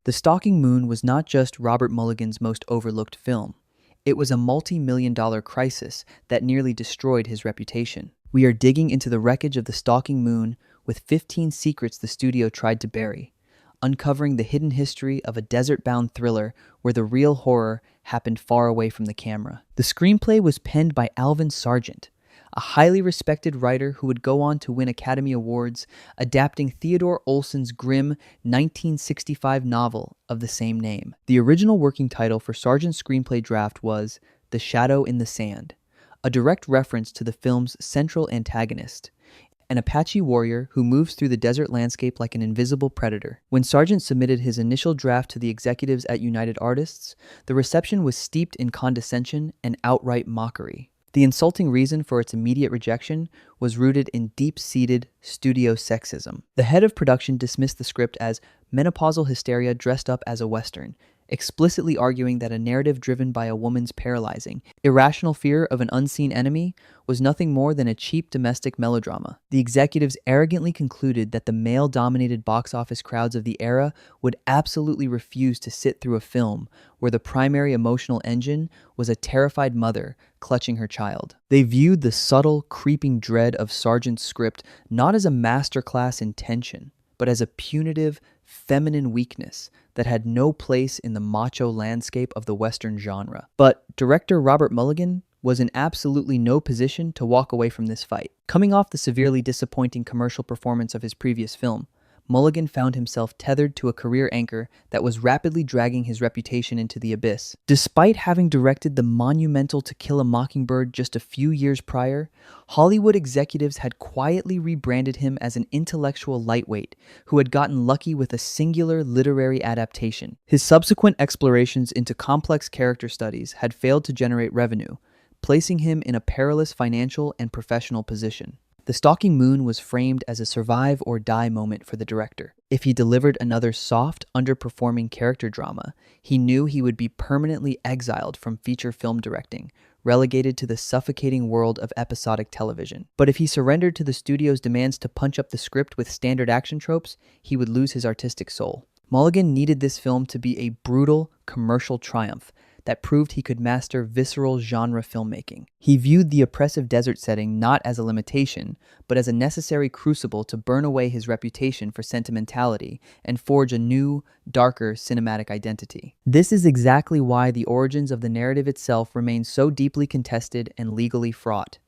The Stalking Moon was not just Robert Mulligan's most overlooked film. It was a multi-million-dollar crisis that nearly destroyed his reputation. We are digging into the wreckage of The Stalking Moon with 15 secrets the studio tried to bury, uncovering the hidden history of a desert-bound thriller where the real horror happened far away from the camera. The screenplay was penned by Alvin Sargent, a highly respected writer who would go on to win Academy Awards, adapting Theodore Olson's grim 1965 novel of the same name. The original working title for Sargent's screenplay draft was The Shadow in the Sand, a direct reference to the film's central antagonist, an Apache warrior who moves through the desert landscape like an invisible predator. When Sargent submitted his initial draft to the executives at United Artists, the reception was steeped in condescension and outright mockery. The insulting reason for its immediate rejection was rooted in deep-seated studio sexism. The head of production dismissed the script as menopausal hysteria dressed up as a Western, explicitly arguing that a narrative driven by a woman's paralyzing, irrational fear of an unseen enemy was nothing more than a cheap domestic melodrama. The executives arrogantly concluded that the male-dominated box office crowds of the era would absolutely refuse to sit through a film where the primary emotional engine was a terrified mother clutching her child. They viewed the subtle, creeping dread of Sargent's script not as a masterclass in tension, but as a punitive, feminine weakness that had no place in the macho landscape of the Western genre. But director Robert Mulligan was in absolutely no position to walk away from this fight. Coming off the severely disappointing commercial performance of his previous film, Mulligan found himself tethered to a career anchor that was rapidly dragging his reputation into the abyss. Despite having directed the monumental To Kill a Mockingbird just a few years prior, Hollywood executives had quietly rebranded him as an intellectual lightweight who had gotten lucky with a singular literary adaptation. His subsequent explorations into complex character studies had failed to generate revenue, placing him in a perilous financial and professional position. The Stalking Moon was framed as a survive-or-die moment for the director. If he delivered another soft, underperforming character drama, he knew he would be permanently exiled from feature film directing, relegated to the suffocating world of episodic television. But if he surrendered to the studio's demands to punch up the script with standard action tropes, he would lose his artistic soul. Mulligan needed this film to be a brutal, commercial triumph that proved he could master visceral genre filmmaking. He viewed the oppressive desert setting not as a limitation, but as a necessary crucible to burn away his reputation for sentimentality and forge a new, darker cinematic identity. This is exactly why the origins of the narrative itself remain so deeply contested and legally fraught.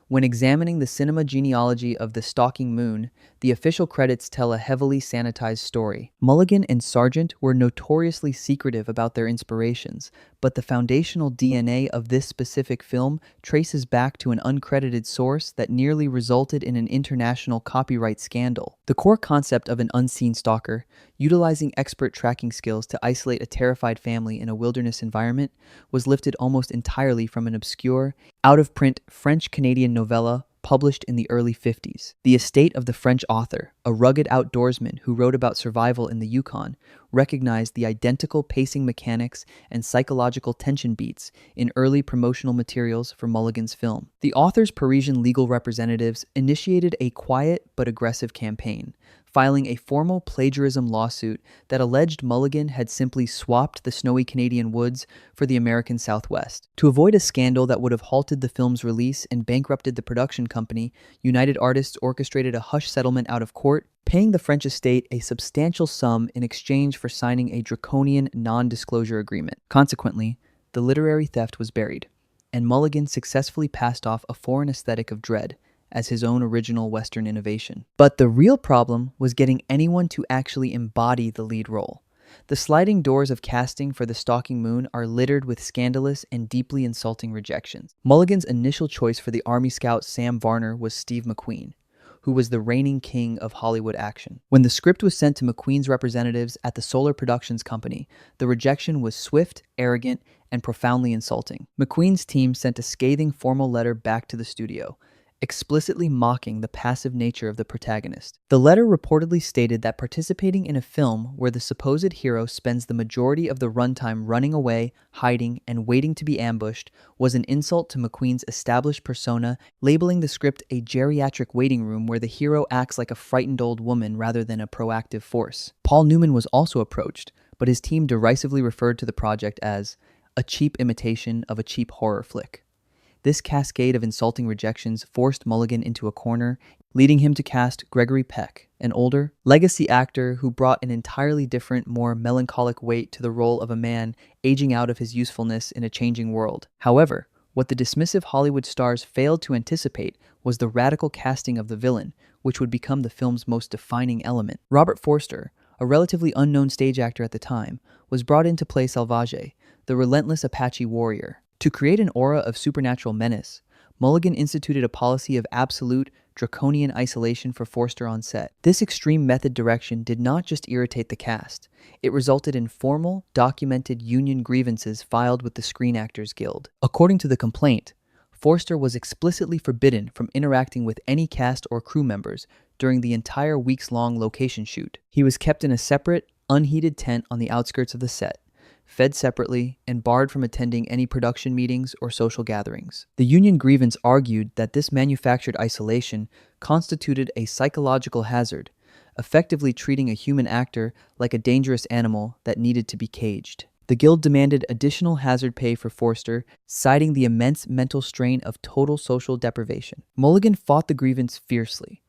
When examining the cinema genealogy of The Stalking Moon, the official credits tell a heavily sanitized story. Mulligan and Sargent were notoriously secretive about their inspirations, but the foundational DNA of this specific film traces back to an uncredited source that nearly resulted in an international copyright scandal. The core concept of an unseen stalker, utilizing expert tracking skills to isolate a terrified family in a wilderness environment, was lifted almost entirely from an obscure, out-of-print French-Canadian novella published in the early 50s. The estate of the French author, a rugged outdoorsman who wrote about survival in the Yukon, recognized the identical pacing mechanics and psychological tension beats in early promotional materials for Mulligan's film. The author's Parisian legal representatives initiated a quiet but aggressive campaign, filing a formal plagiarism lawsuit that alleged Mulligan had simply swapped the snowy Canadian woods for the American Southwest. To avoid a scandal that would have halted the film's release and bankrupted the production company, United Artists orchestrated a hush settlement out of court, paying the French estate a substantial sum in exchange for signing a draconian non-disclosure agreement. Consequently, the literary theft was buried, and Mulligan successfully passed off a foreign aesthetic of dread as his own original Western innovation. But the real problem was getting anyone to actually embody the lead role. The sliding doors of casting for The Stalking Moon are littered with scandalous and deeply insulting rejections. Mulligan's initial choice for the Army Scout Sam Varner was Steve McQueen, who was the reigning king of Hollywood action. When the script was sent to McQueen's representatives at the Solar Productions Company, the rejection was swift, arrogant, and profoundly insulting. McQueen's team sent a scathing formal letter back to the studio, explicitly mocking the passive nature of the protagonist. The letter reportedly stated that participating in a film where the supposed hero spends the majority of the runtime running away, hiding, and waiting to be ambushed was an insult to McQueen's established persona, labeling the script a geriatric waiting room where the hero acts like a frightened old woman rather than a proactive force. Paul Newman was also approached, but his team derisively referred to the project as a cheap imitation of a cheap horror flick. This cascade of insulting rejections forced Mulligan into a corner, leading him to cast Gregory Peck, an older, legacy actor who brought an entirely different, more melancholic weight to the role of a man aging out of his usefulness in a changing world. However, what the dismissive Hollywood stars failed to anticipate was the radical casting of the villain, which would become the film's most defining element. Robert Forster, a relatively unknown stage actor at the time, was brought in to play Salvage, the relentless Apache warrior. To create an aura of supernatural menace, Mulligan instituted a policy of absolute, draconian isolation for Forster on set. This extreme method direction did not just irritate the cast, it resulted in formal, documented union grievances filed with the Screen Actors Guild. According to the complaint, Forster was explicitly forbidden from interacting with any cast or crew members during the entire weeks-long location shoot. He was kept in a separate, unheated tent on the outskirts of the set, fed separately, and barred from attending any production meetings or social gatherings. The union grievance argued that this manufactured isolation constituted a psychological hazard, effectively treating a human actor like a dangerous animal that needed to be caged. The Guild demanded additional hazard pay for Forster, citing the immense mental strain of total social deprivation. Mulligan fought the grievance fiercely,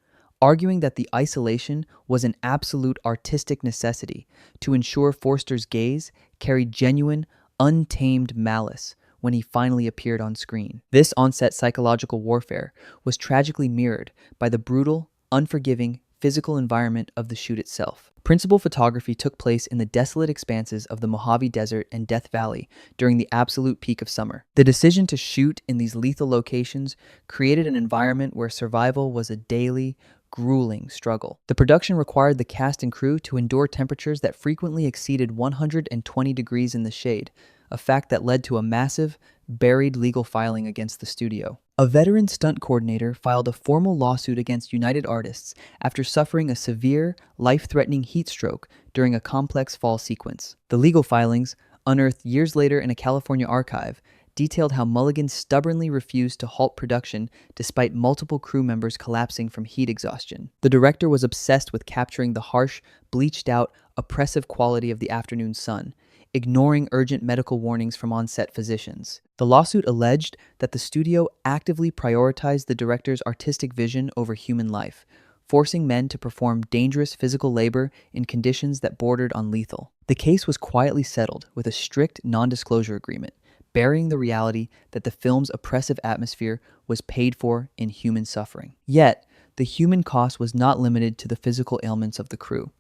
arguing that the isolation was an absolute artistic necessity to ensure Forster's gaze carried genuine, untamed malice when he finally appeared on screen. This on-set psychological warfare was tragically mirrored by the brutal, unforgiving, physical environment of the shoot itself. Principal photography took place in the desolate expanses of the Mojave Desert and Death Valley during the absolute peak of summer. The decision to shoot in these lethal locations created an environment where survival was a daily, grueling struggle. The production required the cast and crew to endure temperatures that frequently exceeded 120 degrees in the shade, a fact that led to a massive, buried legal filing against the studio. A veteran stunt coordinator filed a formal lawsuit against United Artists after suffering a severe, life-threatening heat stroke during a complex fall sequence. The legal filings, unearthed years later in a California archive, detailed how Mulligan stubbornly refused to halt production despite multiple crew members collapsing from heat exhaustion. The director was obsessed with capturing the harsh, bleached-out, oppressive quality of the afternoon sun, ignoring urgent medical warnings from on-set physicians. The lawsuit alleged that the studio actively prioritized the director's artistic vision over human life, forcing men to perform dangerous physical labor in conditions that bordered on lethal. The case was quietly settled with a strict non-disclosure agreement, burying the reality that the film's oppressive atmosphere was paid for in human suffering. Yet, the human cost was not limited to the physical ailments of the crew.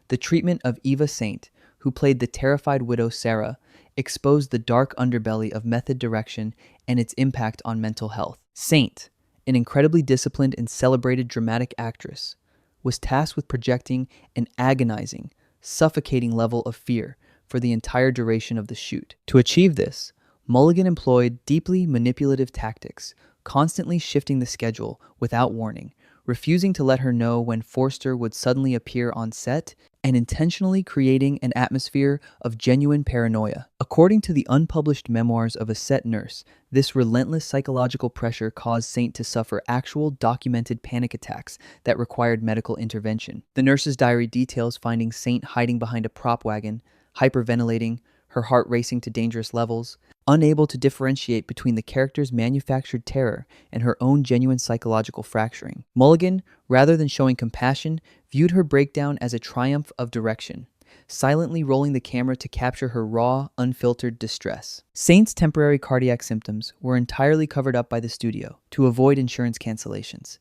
The treatment of Eva Saint, who played the terrified widow Sarah, exposed the dark underbelly of method direction and its impact on mental health. Saint, an incredibly disciplined and celebrated dramatic actress, was tasked with projecting an agonizing, suffocating level of fear for the entire duration of the shoot. To achieve this, Mulligan employed deeply manipulative tactics, constantly shifting the schedule without warning, refusing to let her know when Forster would suddenly appear on set, and intentionally creating an atmosphere of genuine paranoia. According to the unpublished memoirs of a set nurse, this relentless psychological pressure caused Saint to suffer actual documented panic attacks that required medical intervention. The nurse's diary details finding Saint hiding behind a prop wagon, hyperventilating, her heart racing to dangerous levels, unable to differentiate between the character's manufactured terror and her own genuine psychological fracturing. Mulligan, rather than showing compassion, viewed her breakdown as a triumph of direction, silently rolling the camera to capture her raw, unfiltered distress. Saint's temporary cardiac symptoms were entirely covered up by the studio to avoid insurance cancellations,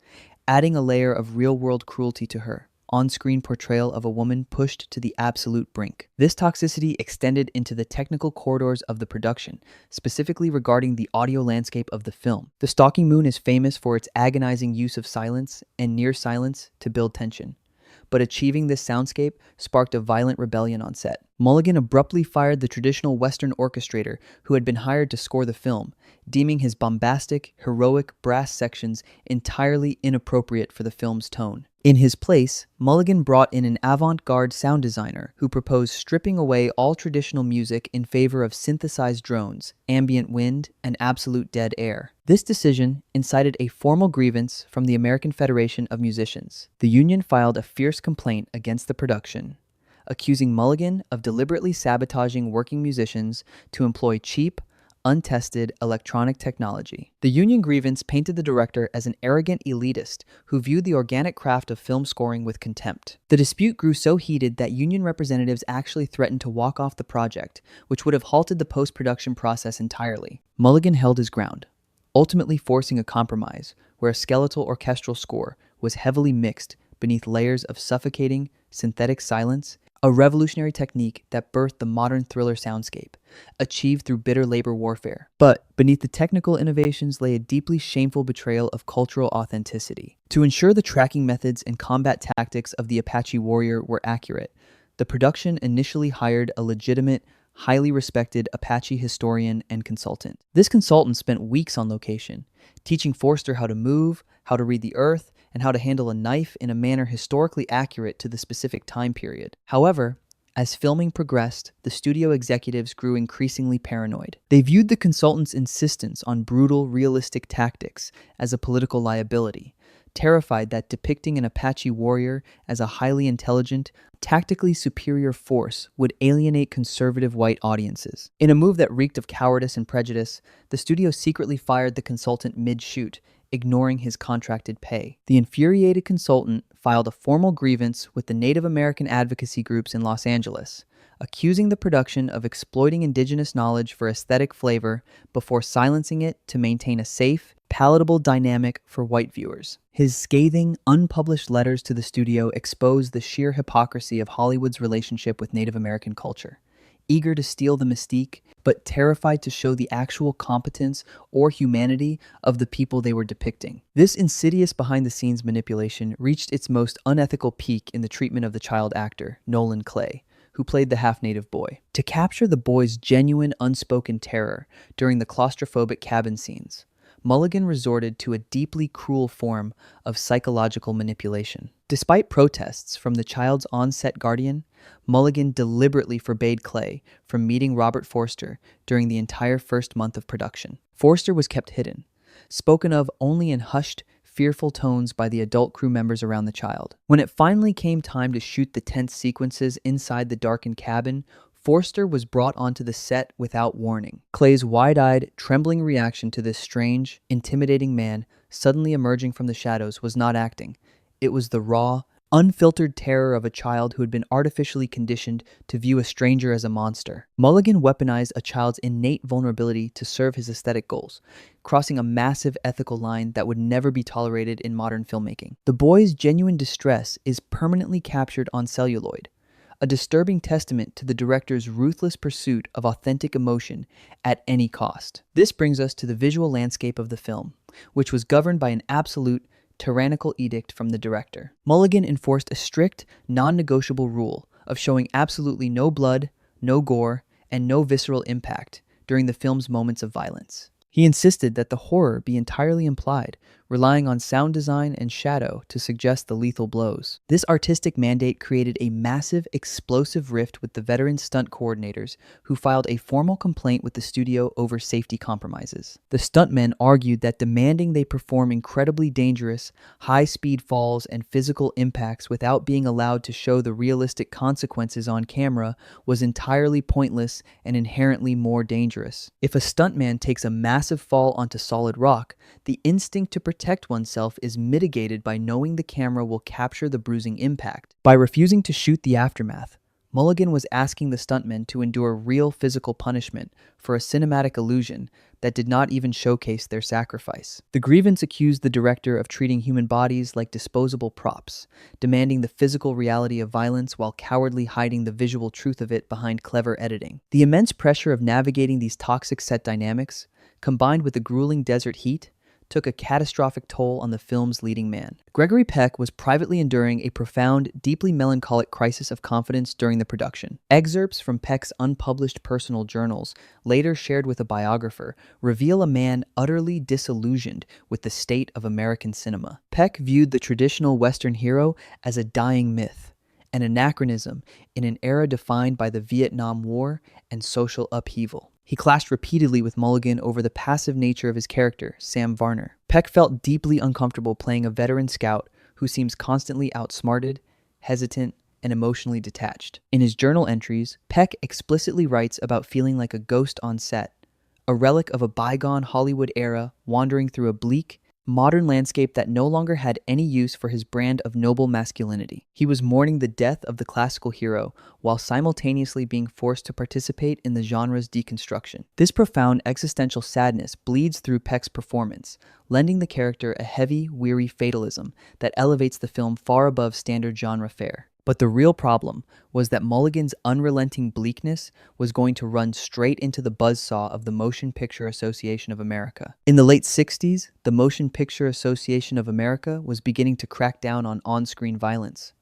adding a layer of real-world cruelty to her on-screen portrayal of a woman pushed to the absolute brink. This toxicity extended into the technical corridors of the production, specifically regarding the audio landscape of the film. The Stalking Moon is famous for its agonizing use of silence and near silence to build tension, but achieving this soundscape sparked a violent rebellion on set. Mulligan abruptly fired the traditional Western orchestrator who had been hired to score the film, deeming his bombastic, heroic brass sections entirely inappropriate for the film's tone. In his place, Mulligan brought in an avant-garde sound designer who proposed stripping away all traditional music in favor of synthesized drones, ambient wind, and absolute dead air. This decision incited a formal grievance from the American Federation of Musicians. The union filed a fierce complaint against the production, accusing Mulligan of deliberately sabotaging working musicians to employ cheap, untested electronic technology. The union grievance painted the director as an arrogant elitist who viewed the organic craft of film scoring with contempt. The dispute grew so heated that union representatives actually threatened to walk off the project, which would have halted the post-production process entirely. Mulligan held his ground, ultimately forcing a compromise where a skeletal orchestral score was heavily mixed beneath layers of suffocating, synthetic silence, a revolutionary technique that birthed the modern thriller soundscape, achieved through bitter labor warfare. But beneath the technical innovations lay a deeply shameful betrayal of cultural authenticity. To ensure the tracking methods and combat tactics of the Apache warrior were accurate, the production initially hired a legitimate, highly respected Apache historian and consultant. This consultant spent weeks on location, teaching Forster how to move, how to read the earth, and how to handle a knife in a manner historically accurate to the specific time period. However, as filming progressed, the studio executives grew increasingly paranoid. They viewed the consultant's insistence on brutal, realistic tactics as a political liability, terrified that depicting an Apache warrior as a highly intelligent, tactically superior force would alienate conservative white audiences. In a move that reeked of cowardice and prejudice, the studio secretly fired the consultant mid-shoot, ignoring his contracted pay. The infuriated consultant filed a formal grievance with the Native American advocacy groups in Los Angeles, accusing the production of exploiting indigenous knowledge for aesthetic flavor before silencing it to maintain a safe, palatable dynamic for white viewers. His scathing, unpublished letters to the studio exposed the sheer hypocrisy of Hollywood's relationship with Native American culture. Eager to steal the mystique, but terrified to show the actual competence or humanity of the people they were depicting. This insidious behind-the-scenes manipulation reached its most unethical peak in the treatment of the child actor, Nolan Clay, who played the half-native boy. To capture the boy's genuine, unspoken terror during the claustrophobic cabin scenes, Mulligan resorted to a deeply cruel form of psychological manipulation. Despite protests from the child's on-set guardian, Mulligan deliberately forbade Clay from meeting Robert Forster during the entire first month of production. Forster was kept hidden, spoken of only in hushed, fearful tones by the adult crew members around the child. When it finally came time to shoot the tense sequences inside the darkened cabin, Forster was brought onto the set without warning. Clay's wide-eyed, trembling reaction to this strange, intimidating man suddenly emerging from the shadows was not acting. It was the raw, unfiltered terror of a child who had been artificially conditioned to view a stranger as a monster. Mulligan weaponized a child's innate vulnerability to serve his aesthetic goals, crossing a massive ethical line that would never be tolerated in modern filmmaking. The boy's genuine distress is permanently captured on celluloid, a disturbing testament to the director's ruthless pursuit of authentic emotion at any cost. This brings us to the visual landscape of the film, which was governed by an absolute, tyrannical edict from the director. Mulligan enforced a strict, non-negotiable rule of showing absolutely no blood, no gore, and no visceral impact during the film's moments of violence. He insisted that the horror be entirely implied, relying on sound design and shadow to suggest the lethal blows. This artistic mandate created a massive, explosive rift with the veteran stunt coordinators, who filed a formal complaint with the studio over safety compromises. The stuntmen argued that demanding they perform incredibly dangerous, high-speed falls and physical impacts without being allowed to show the realistic consequences on camera was entirely pointless and inherently more dangerous. If a stuntman takes a massive fall onto solid rock, the instinct to protect oneself is mitigated by knowing the camera will capture the bruising impact. By refusing to shoot the aftermath, Mulligan was asking the stuntmen to endure real physical punishment for a cinematic illusion that did not even showcase their sacrifice. The grievance accused the director of treating human bodies like disposable props, demanding the physical reality of violence while cowardly hiding the visual truth of it behind clever editing. The immense pressure of navigating these toxic set dynamics, combined with the grueling desert heat, took a catastrophic toll on the film's leading man. Gregory Peck was privately enduring a profound, deeply melancholic crisis of confidence during the production. Excerpts from Peck's unpublished personal journals, later shared with a biographer, reveal a man utterly disillusioned with the state of American cinema. Peck viewed the traditional Western hero as a dying myth, an anachronism in an era defined by the Vietnam War and social upheaval. He clashed repeatedly with Mulligan over the passive nature of his character, Sam Varner. Peck felt deeply uncomfortable playing a veteran scout who seems constantly outsmarted, hesitant, and emotionally detached. In his journal entries, Peck explicitly writes about feeling like a ghost on set, a relic of a bygone Hollywood era wandering through a bleak, modern landscape that no longer had any use for his brand of noble masculinity. He was mourning the death of the classical hero while simultaneously being forced to participate in the genre's deconstruction. This profound existential sadness bleeds through Peck's performance, lending the character a heavy, weary fatalism that elevates the film far above standard genre fare. But the real problem was that Mulligan's unrelenting bleakness was going to run straight into the buzzsaw of the Motion Picture Association of America. In the late 60s, the Motion Picture Association of America was beginning to crack down on on-screen violence,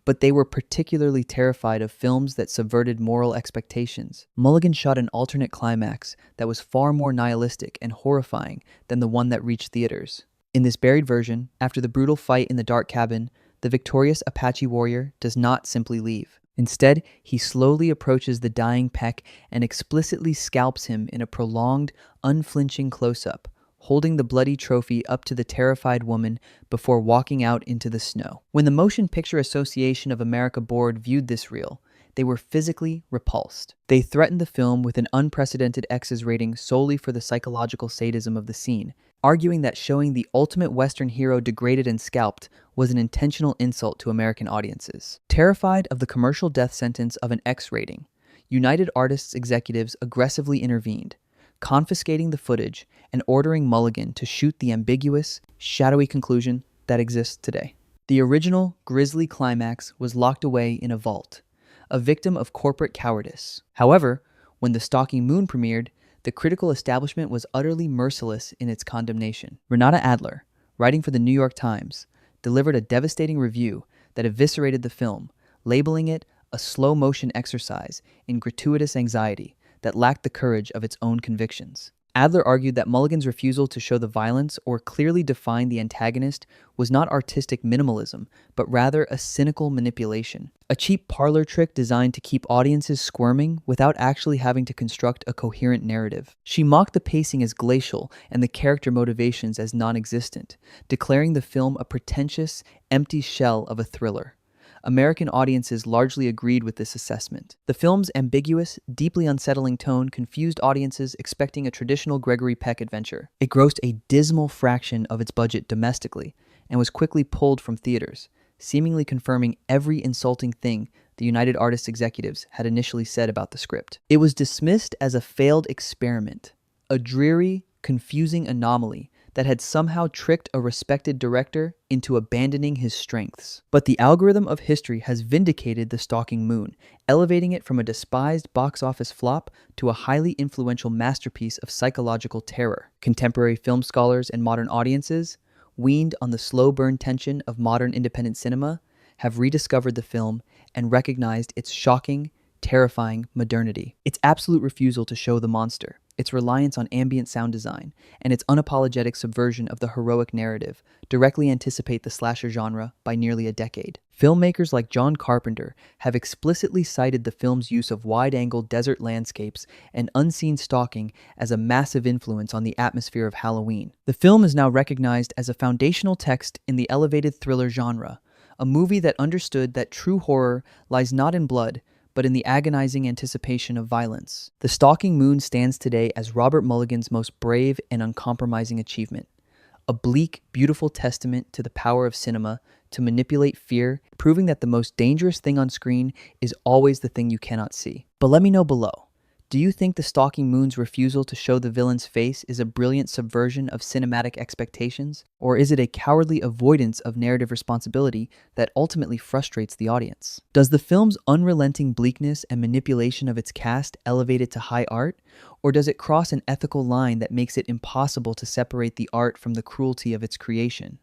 but they were particularly terrified of films that subverted moral expectations. Mulligan shot an alternate climax that was far more nihilistic and horrifying than the one that reached theaters. In this buried version, after the brutal fight in the dark cabin, the victorious Apache warrior does not simply leave. Instead, he slowly approaches the dying Peck and explicitly scalps him in a prolonged, unflinching close-up, holding the bloody trophy up to the terrified woman before walking out into the snow. When the Motion Picture Association of America board viewed this reel, they were physically repulsed. They threatened the film with an unprecedented X's rating solely for the psychological sadism of the scene, arguing that showing the ultimate Western hero degraded and scalped was an intentional insult to American audiences. Terrified of the commercial death sentence of an X rating, United Artists executives aggressively intervened, confiscating the footage and ordering Mulligan to shoot the ambiguous, shadowy conclusion that exists today. The original grisly climax was locked away in a vault, a victim of corporate cowardice. However, when The Stalking Moon premiered, the critical establishment was utterly merciless in its condemnation. Renata Adler, writing for the New York Times, delivered a devastating review that eviscerated the film, labeling it a slow-motion exercise in gratuitous anxiety that lacked the courage of its own convictions. Adler argued that Mulligan's refusal to show the violence or clearly define the antagonist was not artistic minimalism, but rather a cynical manipulation, a cheap parlor trick designed to keep audiences squirming without actually having to construct a coherent narrative. She mocked the pacing as glacial and the character motivations as non-existent, declaring the film a pretentious, empty shell of a thriller. American audiences largely agreed with this assessment. The film's ambiguous, deeply unsettling tone confused audiences expecting a traditional Gregory Peck adventure. It grossed a dismal fraction of its budget domestically and was quickly pulled from theaters, seemingly confirming every insulting thing the United Artists executives had initially said about the script. It was dismissed as a failed experiment, a dreary, confusing anomaly that had somehow tricked a respected director into abandoning his strengths. But the algorithm of history has vindicated The Stalking Moon, elevating it from a despised box office flop to a highly influential masterpiece of psychological terror. Contemporary film scholars and modern audiences, weaned on the slow burn tension of modern independent cinema, have rediscovered the film and recognized its shocking, terrifying modernity. Its absolute refusal to show the monster, its reliance on ambient sound design, and its unapologetic subversion of the heroic narrative directly anticipate the slasher genre by nearly a decade. Filmmakers like John Carpenter have explicitly cited the film's use of wide-angle desert landscapes and unseen stalking as a massive influence on the atmosphere of Halloween. The film is now recognized as a foundational text in the elevated thriller genre, a movie that understood that true horror lies not in blood, but in the agonizing anticipation of violence. The Stalking Moon stands today as Robert Mulligan's most brave and uncompromising achievement, a bleak, beautiful testament to the power of cinema to manipulate fear, proving that the most dangerous thing on screen is always the thing you cannot see. But let me know below. Do you think The Stalking Moon's refusal to show the villain's face is a brilliant subversion of cinematic expectations? Or is it a cowardly avoidance of narrative responsibility that ultimately frustrates the audience? Does the film's unrelenting bleakness and manipulation of its cast elevate it to high art? Or does it cross an ethical line that makes it impossible to separate the art from the cruelty of its creation?